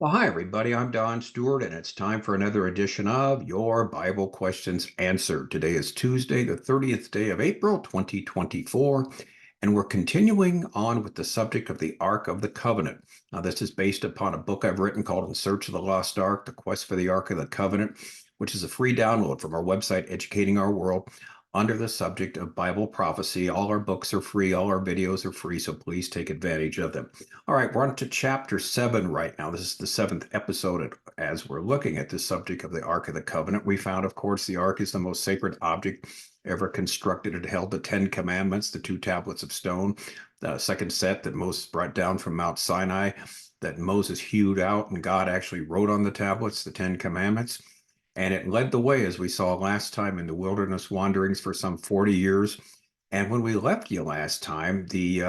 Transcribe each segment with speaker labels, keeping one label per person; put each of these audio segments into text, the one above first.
Speaker 1: Well, hi, everybody. I'm Stewart, and it's time for another edition of Your Bible Questions Answered. Today is Tuesday, the 30th day of April, 2024, and we're continuing on with the subject of the Ark of the Covenant. Now, this is based upon a book I've written called In Search of the Lost Ark, The Quest for the Ark of the Covenant, which is a free download from our website, Educating Our World, under the subject of Bible prophecy. All our books are free, all our videos are free, so please take advantage of them. All right, we're on to chapter 7 right now. This is the 7th episode as we're looking at the subject of the Ark of the Covenant. We found, of course, the Ark is the most sacred object ever constructed. It held the 10 Commandments, the 2 tablets of stone, the second set that Moses brought down from Mount Sinai, that Moses hewed out, and God actually wrote on the tablets the 10 Commandments. And it led the way, as we saw last time, in the wilderness wanderings for some 40 years. And when we left you last time, the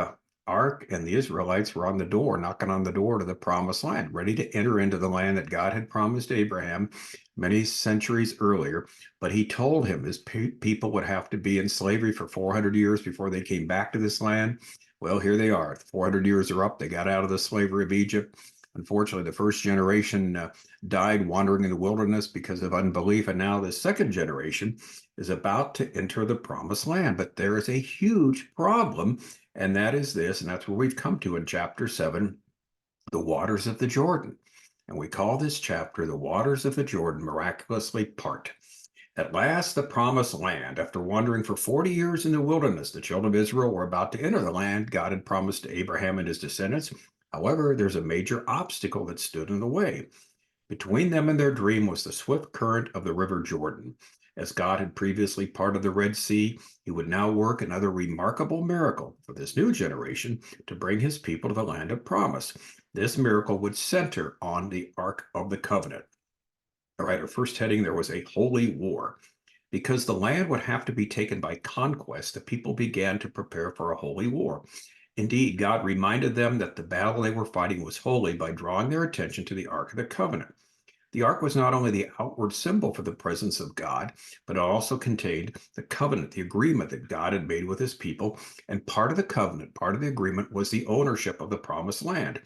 Speaker 1: Ark and the Israelites were on the door, knocking on the door to the promised land, ready to enter into the land that God had promised Abraham many centuries earlier. But he told him his people would have to be in slavery for 400 years before they came back to this land. Well, here they are. 400 years are up. They got out of the slavery of Egypt. Unfortunately, the first generation died wandering in the wilderness because of unbelief, and now the second generation is about to enter the promised land. But there is a huge problem, and that is this, and that's where we've come to in chapter 7, the waters of the Jordan. And we call this chapter the waters of the Jordan miraculously part. At last, the promised land. After wandering for 40 years in the wilderness, the children of Israel were about to enter the land God had promised to Abraham and his descendants. However, there's a major obstacle that stood in the way. Between them and their dream was the swift current of the river Jordan. As God had previously parted the Red Sea, he would now work another remarkable miracle for this new generation to bring his people to the land of promise. This miracle would center on the Ark of the Covenant. All right, our first heading, there was a holy war. Because the land would have to be taken by conquest, the people began to prepare for a holy war. Indeed, God reminded them that the battle they were fighting was holy by drawing their attention to the Ark of the Covenant. The ark was not only the outward symbol for the presence of God, but it also contained the covenant, the agreement that God had made with his people. And part of the covenant, part of the agreement, was the ownership of the promised land.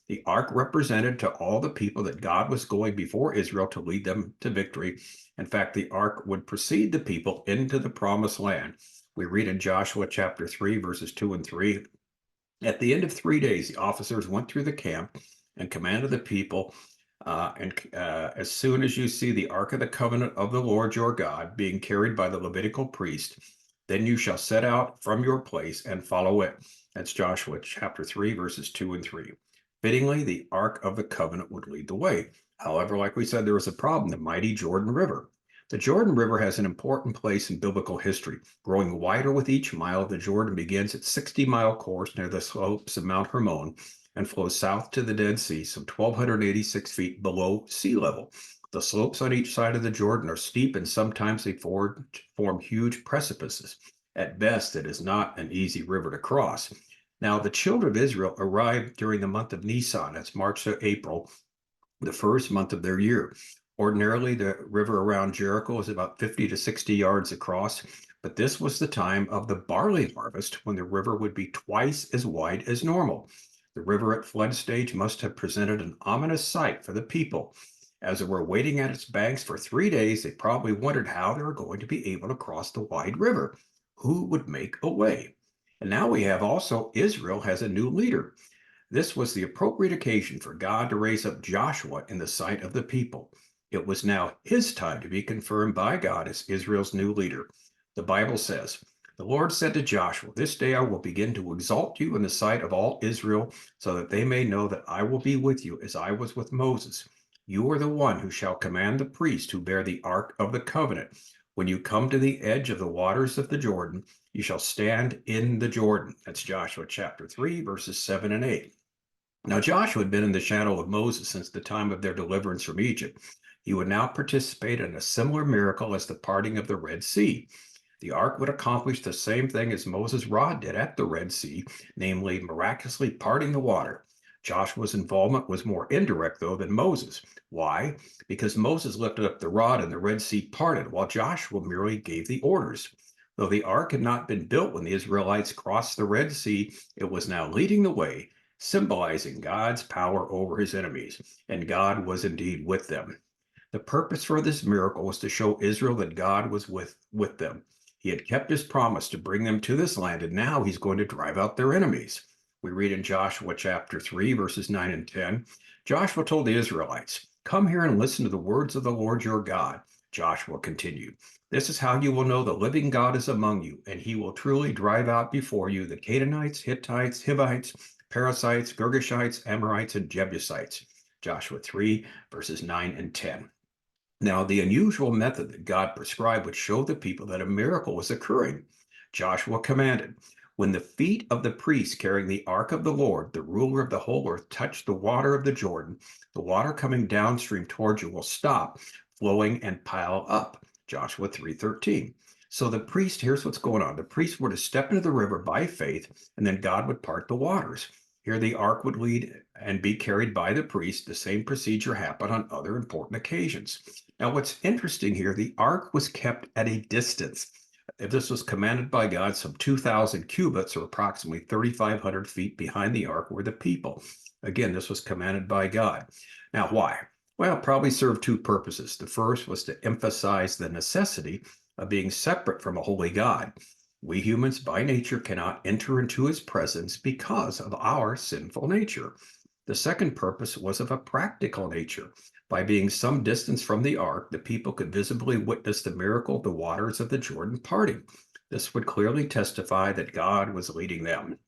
Speaker 1: The ark represented to all the people that God was going before Israel to lead them to victory. In fact, the ark would precede the people into the promised land. We read in Joshua chapter 3, verses 2 and 3. At the end of 3 days, the officers went through the camp and commanded the people, as soon as you see the Ark of the Covenant of the Lord your God being carried by the Levitical priest, then you shall set out from your place and follow it. That's Joshua chapter 3, verses 2 and 3. Fittingly, the Ark of the Covenant would lead the way. However, like we said, there was a problem, the mighty Jordan River. The Jordan River has an important place in biblical history. Growing wider with each mile, the Jordan begins its 60-mile course near the slopes of Mount Hermon and flows south to the Dead Sea, some 1,286 feet below sea level. The slopes on each side of the Jordan are steep, and sometimes they form huge precipices. At best, it is not an easy river to cross. Now, the children of Israel arrived during the month of Nisan, that's March to April, the first month of their year. Ordinarily, the river around Jericho is about 50 to 60 yards across, but this was the time of the barley harvest when the river would be twice as wide as normal. The river at flood stage must have presented an ominous sight for the people. As they were waiting at its banks for 3 days, they probably wondered how they were going to be able to cross the wide river. Who would make a way? And now we have also Israel has a new leader. This was the appropriate occasion for God to raise up Joshua in the sight of the people. It was now his time to be confirmed by God as Israel's new leader. The Bible says, "The Lord said to Joshua, this day I will begin to exalt you in the sight of all Israel, so that they may know that I will be with you as I was with Moses. You are the one who shall command the priests who bear the ark of the covenant. When you come to the edge of the waters of the Jordan, you shall stand in the Jordan." That's Joshua chapter 3, verses 7 and 8. Now, Joshua had been in the shadow of Moses since the time of their deliverance from Egypt. He would now participate in a similar miracle as the parting of the Red Sea. The ark would accomplish the same thing as Moses' rod did at the Red Sea, namely miraculously parting the water. Joshua's involvement was more indirect, though, than Moses. Why? Because Moses lifted up the rod and the Red Sea parted, while Joshua merely gave the orders. Though the ark had not been built when the Israelites crossed the Red Sea, it was now leading the way, symbolizing God's power over his enemies, and God was indeed with them. The purpose for this miracle was to show Israel that God was with them. He had kept his promise to bring them to this land, and now he's going to drive out their enemies. We read in Joshua chapter 3, verses 9 and 10. Joshua told the Israelites, "Come here and listen to the words of the Lord your God." Joshua continued, "This is how you will know the living God is among you, and he will truly drive out before you the Canaanites, Hittites, Hivites, Perizzites, Girgashites, Amorites, and Jebusites." Joshua 3, verses 9 and 10. Now, the unusual method that God prescribed would show the people that a miracle was occurring. Joshua commanded, "When the feet of the priests carrying the ark of the Lord, the ruler of the whole earth, touch the water of the Jordan, the water coming downstream towards you will stop flowing and pile up." Joshua 3:13. So the priest, here's what's going on. The priests were to step into the river by faith, and then God would part the waters. Here the ark would lead and be carried by the priest. The same procedure happened on other important occasions. Now, what's interesting here, the ark was kept at a distance. If this was commanded by God, some 2,000 cubits, or approximately 3,500 feet behind the ark, were the people. Again, this was commanded by God. Now, why? Well, it probably served two purposes. The first was to emphasize the necessity of being separate from a holy God. We humans, by nature, cannot enter into his presence because of our sinful nature. The second purpose was of a practical nature. By being some distance from the ark, the people could visibly witness the miracle of the waters of the Jordan parting. This would clearly testify that God was leading them.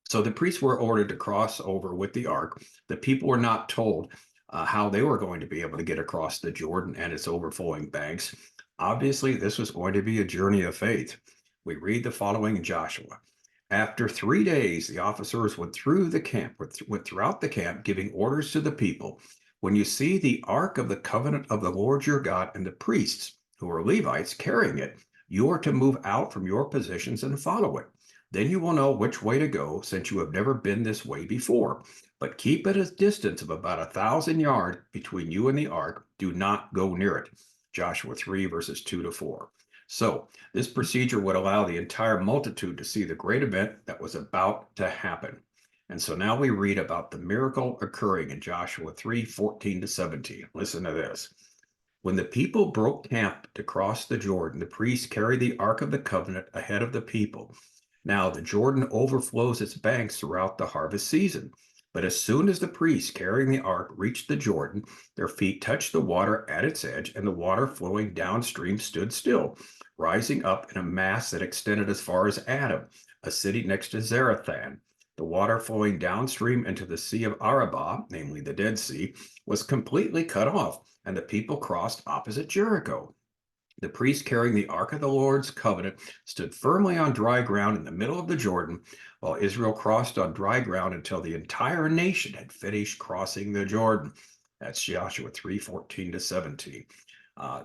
Speaker 1: So the priests were ordered to cross over with the ark. The people were not told how they were going to be able to get across the Jordan and its overflowing banks. Obviously, this was going to be a journey of faith. We read the following in Joshua. After 3 days, the officers went throughout the camp, giving orders to the people. When you see the ark of the covenant of the Lord your God and the priests, who are Levites, carrying it, you are to move out from your positions and follow it. Then you will know which way to go, since you have never been this way before. But keep at a distance of about 1,000 yards between you and the ark. Do not go near it. Joshua 3, verses 2 to 4. So this procedure would allow the entire multitude to see the great event that was about to happen. And so now we read about the miracle occurring in Joshua 3:14 to 17. Listen to this. When the people broke camp to cross the Jordan, the priests carried the Ark of the Covenant ahead of the people. Now the Jordan overflows its banks throughout the harvest season. But as soon as the priests carrying the ark reached the Jordan, their feet touched the water at its edge, and the water flowing downstream stood still, rising up in a mass that extended as far as Adam, a city next to Zarethan. The water flowing downstream into the Sea of Arabah, namely the Dead Sea, was completely cut off, and the people crossed opposite Jericho. The priests carrying the Ark of the Lord's covenant stood firmly on dry ground in the middle of the Jordan, while Israel crossed on dry ground until the entire nation had finished crossing the Jordan. That's Joshua 3:14 to 17.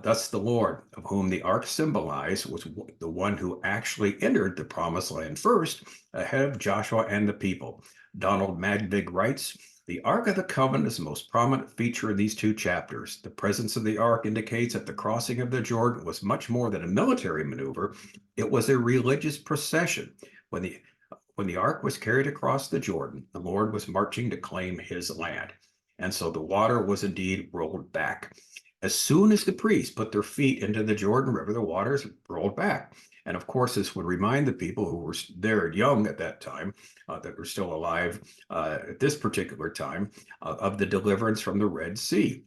Speaker 1: Thus the Lord, of whom the ark symbolized, was the one who actually entered the promised land first, ahead of Joshua and the people. Donald Magdig writes, "The Ark of the Covenant is the most prominent feature in these two chapters. The presence of the Ark indicates that the crossing of the Jordan was much more than a military maneuver. It was a religious procession. When the Ark was carried across the Jordan, the Lord was marching to claim his land. And so the water was indeed rolled back. As soon as the priests put their feet into the Jordan River, the waters rolled back. And of course, this would remind the people who were there young at that time, that were still alive at this particular time, of the deliverance from the Red Sea.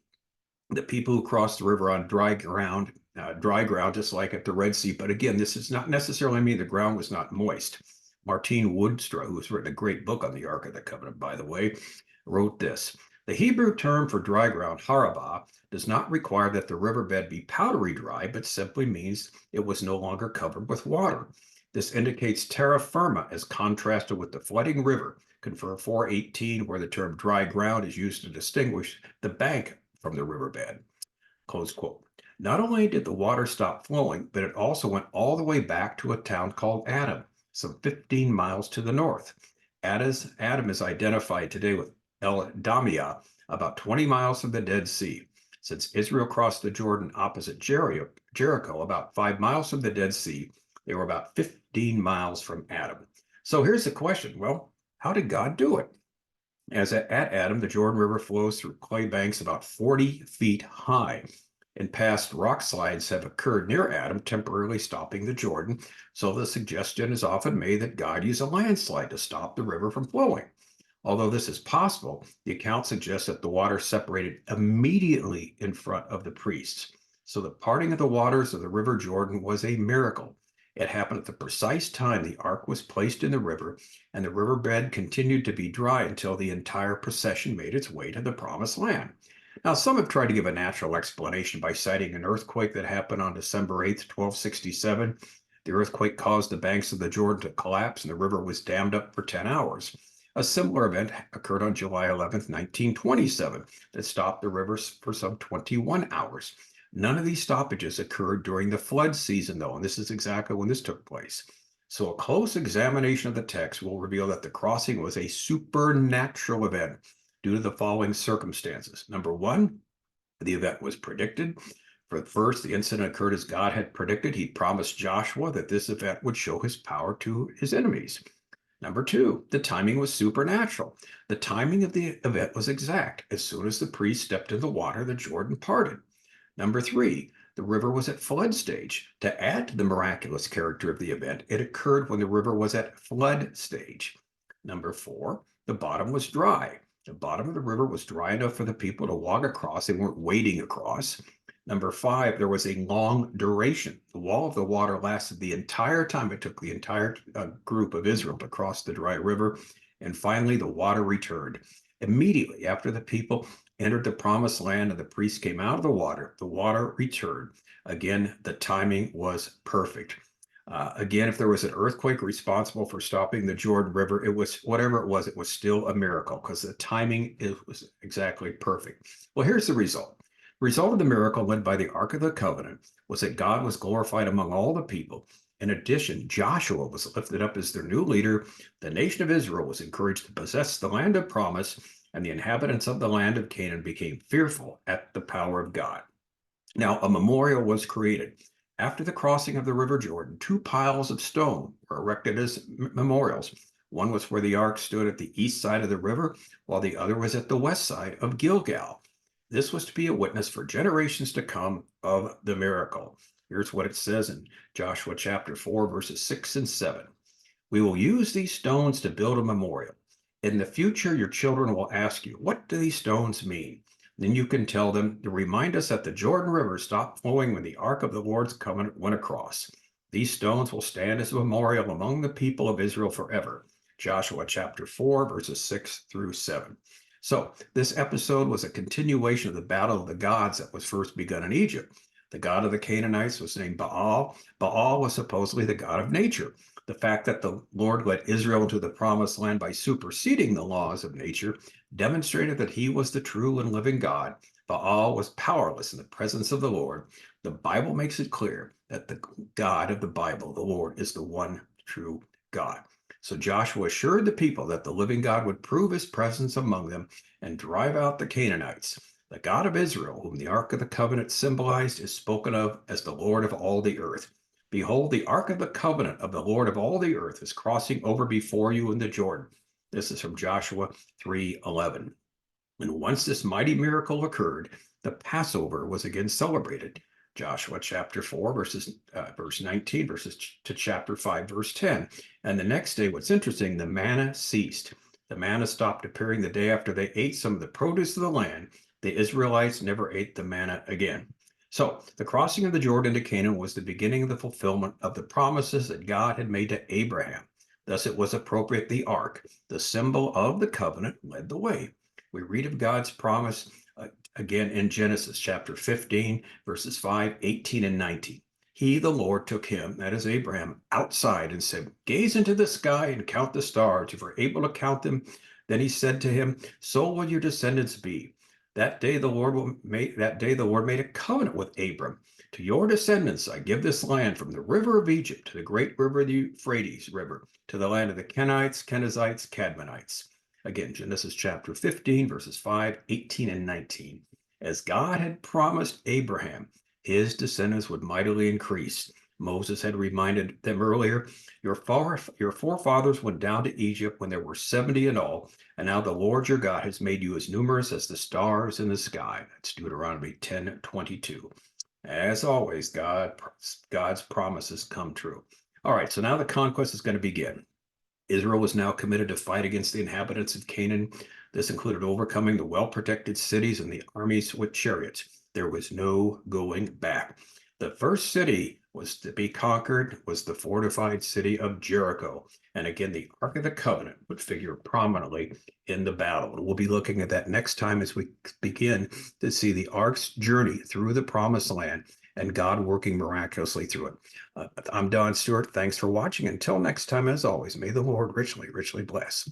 Speaker 1: The people who crossed the river on dry ground, just like at the Red Sea. But again, this does not necessarily mean the ground was not moist. Martine Woodstra, who's written a great book on the Ark of the Covenant, by the way, wrote this. The Hebrew term for dry ground, harabah, does not require that the riverbed be powdery dry, but simply means it was no longer covered with water. This indicates terra firma as contrasted with the flooding river, confer 418, where the term dry ground is used to distinguish the bank from the riverbed. Close quote. Not only did the water stop flowing, but it also went all the way back to a town called Adam, some 15 miles to the north. Adam is identified today with El Damia, about 20 miles from the Dead Sea. Since Israel crossed the Jordan opposite Jericho, about 5 miles from the Dead Sea, they were about 15 miles from Adam. So here's the question. Well, how did God do it? As at Adam, the Jordan River flows through clay banks about 40 feet high. In past rock slides have occurred near Adam, temporarily stopping the Jordan, so the suggestion is often made that God used a landslide to stop the river from flowing. Although this is possible, the account suggests that the water separated immediately in front of the priests. So the parting of the waters of the River Jordan was a miracle. It happened at the precise time the ark was placed in the river, and the riverbed continued to be dry until the entire procession made its way to the promised land. Now, some have tried to give a natural explanation by citing an earthquake that happened on December 8th, 1267. The earthquake caused the banks of the Jordan to collapse, and the river was dammed up for 10 hours. A similar event occurred on July 11th, 1927, that stopped the rivers for some 21 hours. None of these stoppages occurred during the flood season, though, and this is exactly when this took place. So, a close examination of the text will reveal that the crossing was a supernatural event due to the following circumstances. Number one, the event was predicted. First, the incident occurred as God had predicted. He promised Joshua that this event would show his power to his enemies. Number two, the timing was supernatural. The timing of the event was exact. As soon as the priest stepped in the water, the Jordan parted. Number three, the river was at flood stage. To add to the miraculous character of the event, it occurred when the river was at flood stage. Number four, the bottom was dry. The bottom of the river was dry enough for the people to walk across. They weren't wading across. Number five, there was a long duration. The wall of the water lasted the entire time it took the entire group of Israel to cross the dry river. And finally, the water returned. Immediately after the people entered the promised land and the priests came out of the water returned. Again, the timing was perfect. Again, if there was an earthquake responsible for stopping the Jordan River, it was whatever it was still a miracle because the timing was exactly perfect. Well, here's the result. The result of the miracle led by the Ark of the Covenant was that God was glorified among all the people. In addition, Joshua was lifted up as their new leader. The nation of Israel was encouraged to possess the land of promise, and the inhabitants of the land of Canaan became fearful at the power of God. Now, a memorial was created. After the crossing of the River Jordan, two piles of stone were erected as memorials. One was where the ark stood at the east side of the river, while the other was at the west side of Gilgal. This was to be a witness for generations to come of the miracle. Here's what it says in Joshua chapter 4, verses 6 and 7. We will use these stones to build a memorial. In the future, your children will ask you, what do these stones mean? Then you can tell them to remind us that the Jordan River stopped flowing when the Ark of the Lord's covenant went across. These stones will stand as a memorial among the people of Israel forever. Joshua chapter 4, verses 6 through 7. So this episode was a continuation of the battle of the gods that was first begun in Egypt. The god of the Canaanites was named Baal. Baal was supposedly the god of nature. The fact that the Lord led Israel into the promised land by superseding the laws of nature demonstrated that he was the true and living God. Baal was powerless in the presence of the Lord. The Bible makes it clear that the God of the Bible, the Lord, is the one true God. So Joshua assured the people that the living God would prove his presence among them and drive out the Canaanites. The God of Israel, whom the Ark of the Covenant symbolized, is spoken of as the Lord of all the earth. Behold, the Ark of the Covenant of the Lord of all the earth is crossing over before you in the Jordan. This is from Joshua 3:11. And once this mighty miracle occurred, the Passover was again celebrated. Joshua chapter 4, verse 19, verses to chapter 5, verse 10. And the next day, what's interesting, the manna ceased. The manna stopped appearing the day after they ate some of the produce of the land. The Israelites never ate the manna again. So the crossing of the Jordan to Canaan was the beginning of the fulfillment of the promises that God had made to Abraham. Thus it was appropriate the ark, the symbol of the covenant, led the way. We read of God's promise again in Genesis chapter 15, verses 5, 18, and 19. He, the Lord, took him, that is Abraham, outside and said, gaze into the sky and count the stars, if you're able to count them. Then he said to him, so will your descendants be. That day the Lord made a covenant with Abram. To your descendants I give this land, from the river of Egypt to the great river, the Euphrates River, to the land of the Kenites, Kenizzites, Cadmonites. Again, Genesis chapter 15, verses 5, 18, and 19. As God had promised Abraham, his descendants would mightily increase. Moses had reminded them earlier, your forefathers went down to Egypt when there were 70 in all, and now the Lord your God has made you as numerous as the stars in the sky. That's Deuteronomy 10:22. As always, God's promises come true. All right, so now the conquest is going to begin. Israel was now committed to fight against the inhabitants of Canaan. This included overcoming the well-protected cities and the armies with chariots. There was no going back. The first city was to be conquered was the fortified city of Jericho. And again, the Ark of the Covenant would figure prominently in the battle. And we'll be looking at that next time as we begin to see the Ark's journey through the Promised Land and God working miraculously through it. I'm Don Stewart. Thanks for watching. Until next time, as always, may the Lord richly, richly bless.